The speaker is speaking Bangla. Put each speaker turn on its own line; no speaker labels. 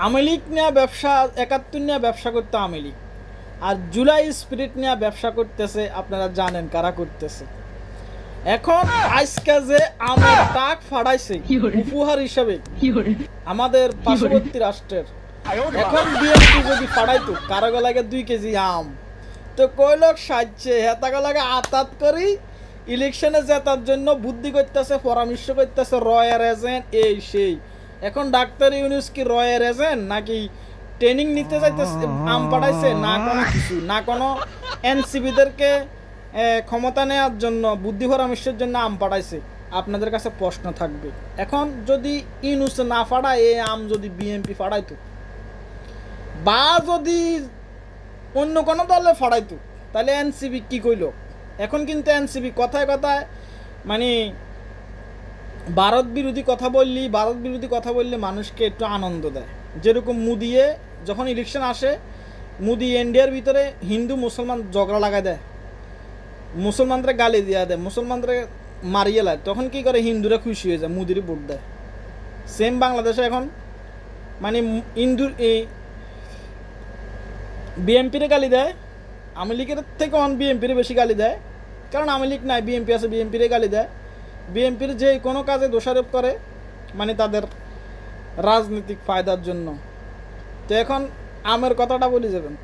আওয়ামী লীগ নিয়ে ব্যবসা, ৭১ নিয়ে ব্যবসা করতে আওয়ামী লীগ, আর জুলাই স্পিরিট নিয়ে ব্যবসা করতেছে আপনারা জানেন কারা করতেছে। এখন আজকে যে আমের টাক ফাড়াইছে উপহার হিসাবে আমাদের পার্শ্ববর্তী রাষ্ট্রের, এখন বিএনপি যদি ফাড়াইতো কারো গলাকে 2 কেজি আম, তো কই লোক সাজছে হেতা গলাকে আতাত করি ইলেকশনে জেতার জন্য বুদ্ধি করতেছে, পরামর্শ করতেছে, রয়ার এজেন্ট এই সেই। এখন ডাক্তার ইউনুস কি রয়ার এজেন্ট নাকি ট্রেনিং নিতে যাইতেছে? আম পাঠাইছে না কোনো কিছু, না কোনো এনসিবিদেরকে ক্ষমতা নেওয়ার জন্য, বুদ্ধি পরামর্শের জন্য আম পাঠাইছে। আপনাদের কাছে প্রশ্ন থাকবে, এখন যদি ইউনুস না ফাড়ায়, এই আম যদি বিএনপি ফাড়াইতো বা যদি অন্য কোনো দলে ফাড়াইতো, তাহলে এনসিবি কি কইল? এখন কিন্তু এনসিবি কথায় কথায় মানে ভারত বিরোধী কথা বললে মানুষকে একটু আনন্দ দেয়। যেরকম মুদিয়ে যখন ইলেকশন আসে, মুদি ইন্ডিয়ার ভিতরে হিন্দু মুসলমান ঝগড়া লাগাই দেয়, মুসলমানদের গালি দিয়া দেয়, মুসলমানদের মারিয়ে লায়, তখন কি করে হিন্দুরা খুশি হয়ে যায়, মুদির ভোট দেয়। সেম বাংলাদেশে এখন মানে হিন্দুর এই বিএনপিরে গালি দেয়, আওয়ামী লীগের থেকে বিএনপিরে বেশি গালি দেয়, কারণ আওয়ামী লীগ নাই, বিএনপি আছে, বিএনপিরে গালি দেয়। বিএনপির যে কোনো কাজে দোষারোপ করে, মানে তাদের রাজনৈতিক ফায়দার জন্য। তো এখন আমের কথাটা বলি যাবেন,